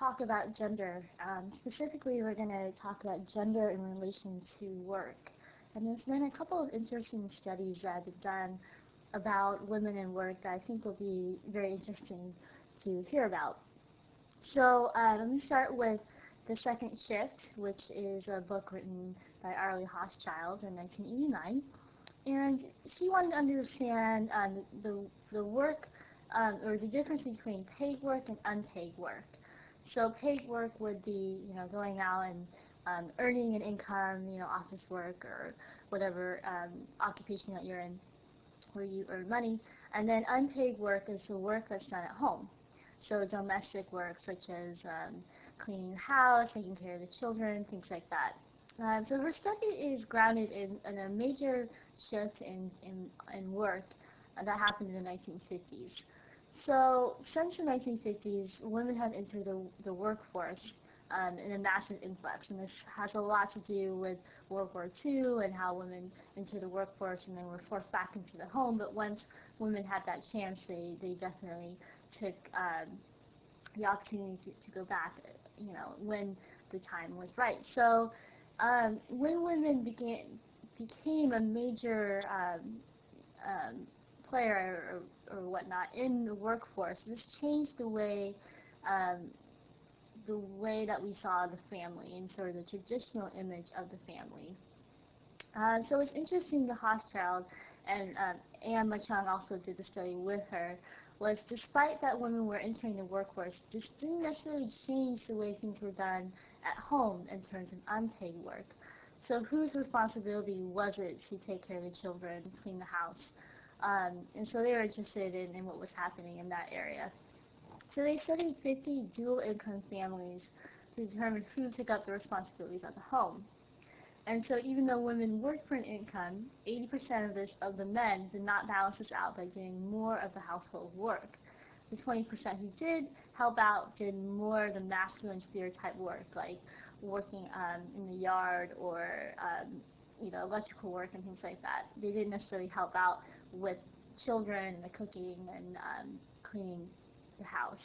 talk about gender. Specifically, we're going to talk about gender in relation to work. And there's been a couple of interesting studies that have been done about women in work that I think will be very interesting to hear about. So let me start with The Second Shift, which is a book written by Arlie Hochschild in 1989. And she wanted to understand the work or the difference between paid work and unpaid work. So paid work would be, going out and earning an income, office work or whatever occupation that you're in where you earn money. And then unpaid work is the work that's done at home. So domestic work such as cleaning the house, taking care of the children, things like that. So her study is grounded in a major shift in work that happened in the 1950s. So since the 1950s, women have entered the workforce in a massive influx, and this has a lot to do with World War II and how women entered the workforce and then were forced back into the home. But once women had that chance, they definitely took the opportunity to go back, when the time was right. So when women became a major player or whatnot in the workforce, this changed the way that we saw the family and sort of the traditional image of the family. So it's interesting, the Hochschild and Anne LaChang also did the study with her, was despite that women were entering the workforce, this didn't necessarily change the way things were done at home in terms of unpaid work. So whose responsibility was it to take care of the children, clean the house? And so they were interested in what was happening in that area. So they studied 50 dual-income families to determine who took up the responsibilities of the home. And so even though women worked for an income, 80% of the men did not balance this out by doing more of the household work. The 20% who did help out did more of the masculine stereotype work, like working in the yard or electrical work and things like that. They didn't necessarily help out with children, the cooking, and cleaning the house.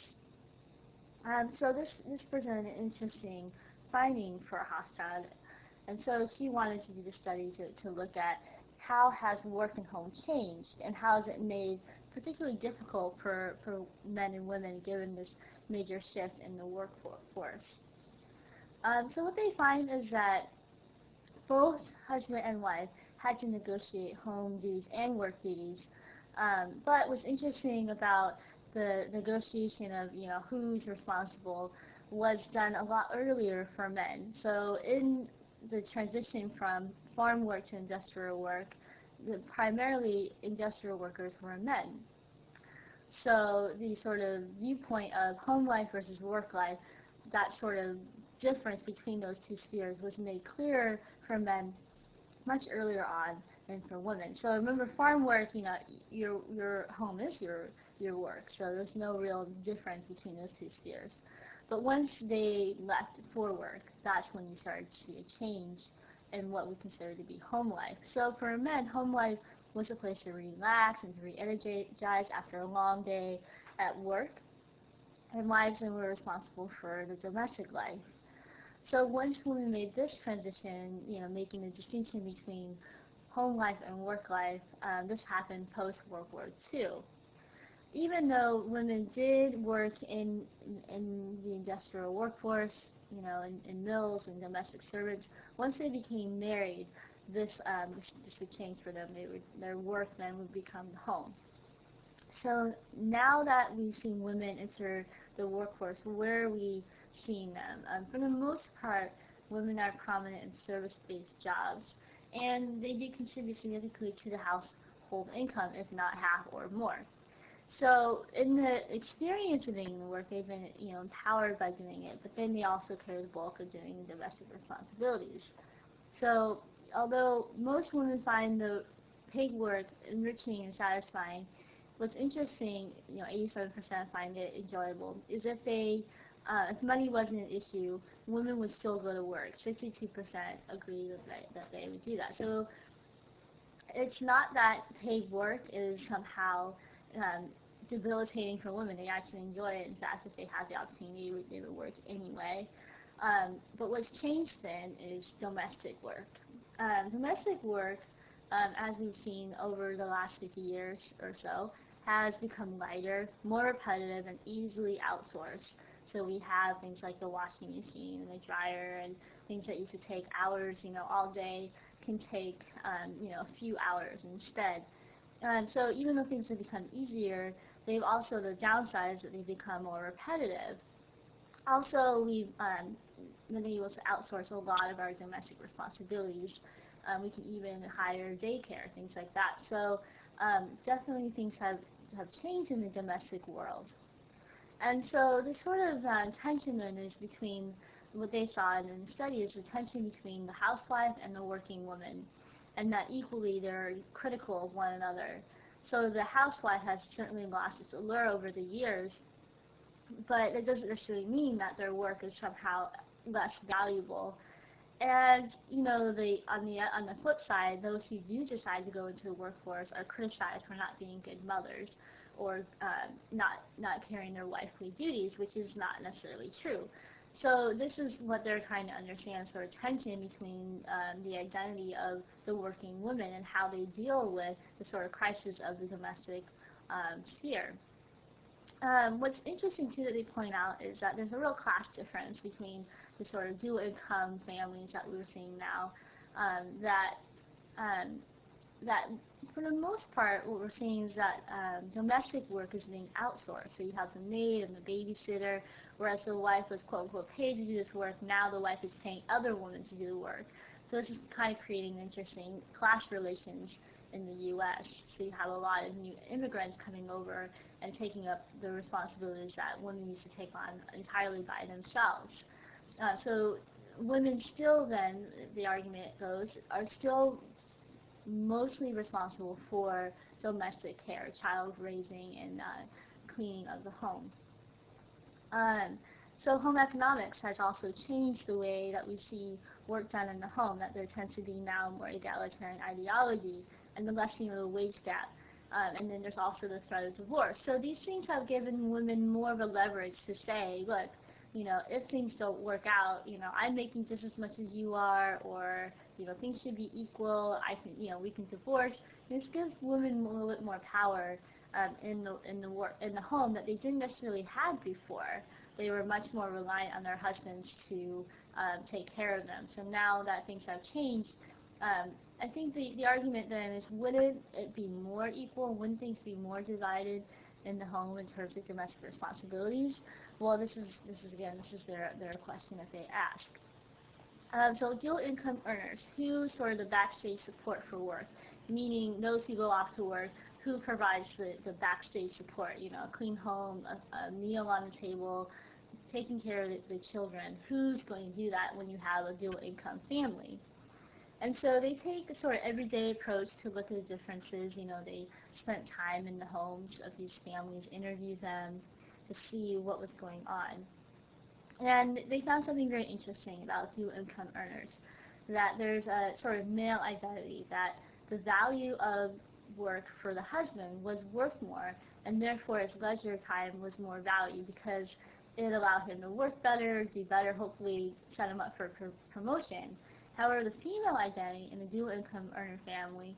So this presented an interesting finding for Hochschild, and so she wanted to do the study to look at how has work and home changed, and how has it made particularly difficult for men and women given this major shift in the workforce. So what they find is that both husband and wife had to negotiate home duties and work duties. But what's interesting about the negotiation of who's responsible was done a lot earlier for men. So in the transition from farm work to industrial work, primarily industrial workers were men. So the sort of viewpoint of home life versus work life, that sort of difference between those two spheres was made clearer for men much earlier on than for women. So remember, farm work, your home is your work, so there's no real difference between those two spheres. But once they left for work, that's when you started to see a change in what we consider to be home life. So for men, home life was a place to relax and to re-energize after a long day at work, and wives then were responsible for the domestic life. So once women made this transition, making the distinction between home life and work life, this happened post-World War II. Even though women did work in the industrial workforce, in mills and domestic servants, once they became married, this would change for them. Their work then would become the home. So now that we've seen women enter the workforce, where are we seeing them? For the most part, women are prominent in service-based jobs, and they do contribute significantly to the household income, if not half or more. So in the experience of being in the work, they've been empowered by doing it, but then they also carry the bulk of doing the domestic responsibilities. So although most women find the paid work enriching and satisfying, what's interesting, 87% find it enjoyable, is if money wasn't an issue, women would still go to work. 62% agree that they would do that. So it's not that paid work is somehow debilitating for women. They actually enjoy it. In fact, if they had the opportunity, they would work anyway. But what's changed then is domestic work. Domestic work, as we've seen over the last 50 years or so, has become lighter, more repetitive, and easily outsourced. So we have things like the washing machine and the dryer, and things that used to take hours, all day, can take, a few hours instead. So even though things have become easier, they've also, the downside is that they've become more repetitive. Also, we've been able to outsource a lot of our domestic responsibilities. We can even hire daycare, things like that. So definitely things have changed in the domestic world. And so the sort of tension then is between what they saw in the study is the tension between the housewife and the working woman, and that equally they're critical of one another. So the housewife has certainly lost its allure over the years, but it doesn't necessarily mean that their work is somehow less valuable. And on the flip side, those who do decide to go into the workforce are criticized for not being good mothers, or not carrying their wifely duties, which is not necessarily true. So this is what they're trying to understand, sort of tension between the identity of the working women and how they deal with the sort of crisis of the domestic sphere. What's interesting too that they point out is that there's a real class difference between the sort of dual income families that we're seeing now. That for the most part, what we're seeing is that domestic work is being outsourced. So you have the maid and the babysitter, whereas the wife was quote unquote paid to do this work. Now the wife is paying other women to do the work. So this is kind of creating interesting class relations in the U.S. So you have a lot of new immigrants coming over and taking up the responsibilities that women used to take on entirely by themselves. So women still then, the argument goes, are still mostly responsible for domestic care, child raising, and cleaning of the home. So home economics has also changed the way that we see work done in the home, that there tends to be now more egalitarian ideology and the lessening of the wage gap. And then there's also the threat of divorce. So these things have given women more of a leverage to say, look, if things don't work out, I'm making just as much as you are, or, things should be equal, we can divorce. This gives women a little bit more power in the home that they didn't necessarily have before. They were much more reliant on their husbands to take care of them. So now that things have changed, I think the argument then is, wouldn't it be more equal? Wouldn't things be more divided in the home in terms of domestic responsibilities? Well, this is their question that they ask. So dual income earners, who's sort of the backstage support for work? Meaning those who go off to work, who provides the backstage support? A clean home, a meal on the table, taking care of the children. Who's going to do that when you have a dual income family? And so they take a sort of everyday approach to look at the differences. They spent time in the homes of these families, interviewed them to see what was going on. And they found something very interesting about dual income earners, that there's a sort of male identity, that the value of work for the husband was worth more, and therefore his leisure time was more valued because it allowed him to work better, do better, hopefully set him up for promotion. However, the female identity in the dual income earner family,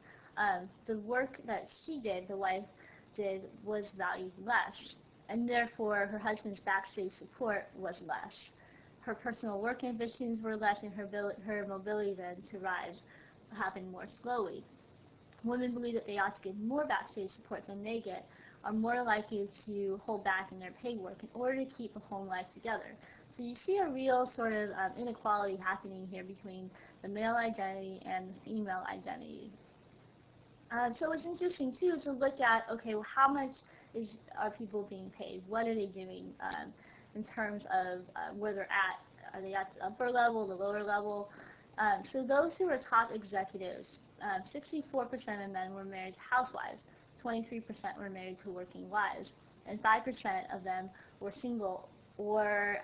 the work that she did, the wife did, was valued less, and therefore her husband's backstage support was less. Her personal work ambitions were less, and her mobility then to rise happened more slowly. Women believe that they ought to get more backstage support than they get, are more likely to hold back in their paid work in order to keep a home life together. So you see a real sort of inequality happening here between the male identity and the female identity. So what's interesting too is to look at, okay, well, how much are people being paid? What are they doing in terms of where they're at? Are they at the upper level, the lower level? So those who are top executives, 64% of men were married to housewives, 23% were married to working wives, and 5% of them were single, or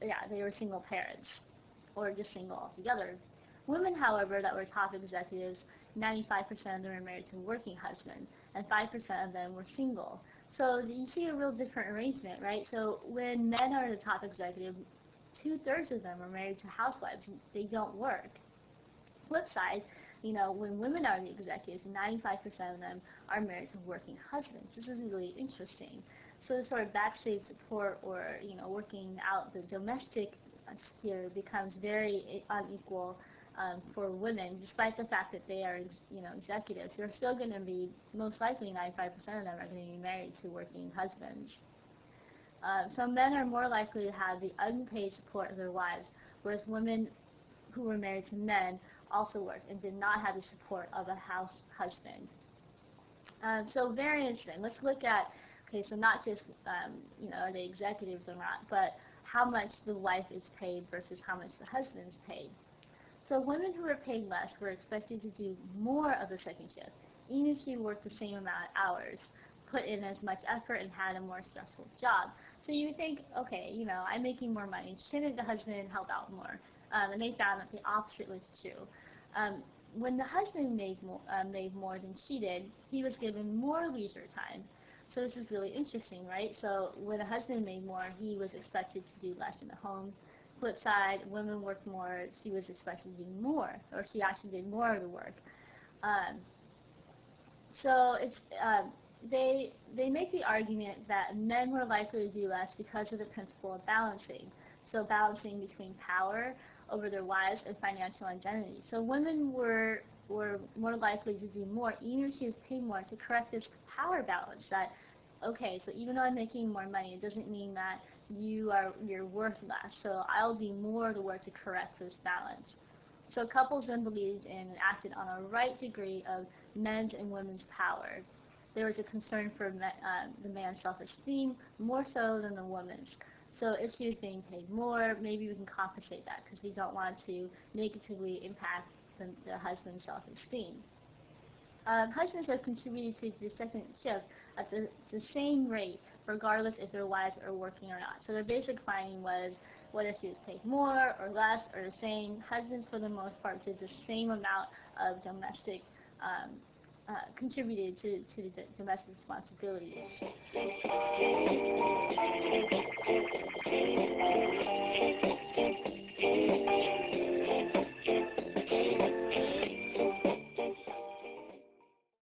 they were single parents, or just single altogether. Women, however, that were top executives, 95% of them were married to working husbands, and 5% of them were single. So you see a real different arrangement, right? So when men are the top executive, 2/3 of them are married to housewives. They don't work. Flip side, when women are the executives, 95% of them are married to working husbands. This is really interesting. So the sort of backstage support or, working out the domestic sphere becomes very unequal for women, despite the fact that they are, executives. They're still going to be, most likely 95% of them are going to be married to working husbands. So men are more likely to have the unpaid support of their wives, whereas women who were married to men also worked and did not have the support of a house husband. So very interesting. Let's look at, so not just, are they executives or not, but how much the wife is paid versus how much the husband is paid. So women who were paid less were expected to do more of the second shift, even if she worked the same amount of hours, put in as much effort, and had a more stressful job. So you would think, okay, I'm making more money. Shouldn't the husband help out more? And they found that the opposite was true. When the husband made more than she did, he was given more leisure time. So this is really interesting, right? So when a husband made more, he was expected to do less in the home. Flip side, women worked more, she was expected to do more, or she actually did more of the work. So it's they make the argument that men were likely to do less because of the principle of balancing. So balancing between power over their wives and financial identity. So women were more likely to do more, even if she was paid more, to correct this power balance. That, okay, so even though I'm making more money, it doesn't mean that you're worth less. So I'll do more of the work to correct this balance. So couples then believed in and acted on a right degree of men's and women's power. There was a concern for the man's self-esteem more so than the woman's. So if she was being paid more, maybe we can compensate that because we don't want to negatively impact the husband's self-esteem. Husbands have contributed to the second shift at the same rate, regardless if their wives are working or not. So their basic finding was whether she was paid more or less or the same, husbands for the most part did the same amount of domestic, contributed to the domestic responsibilities.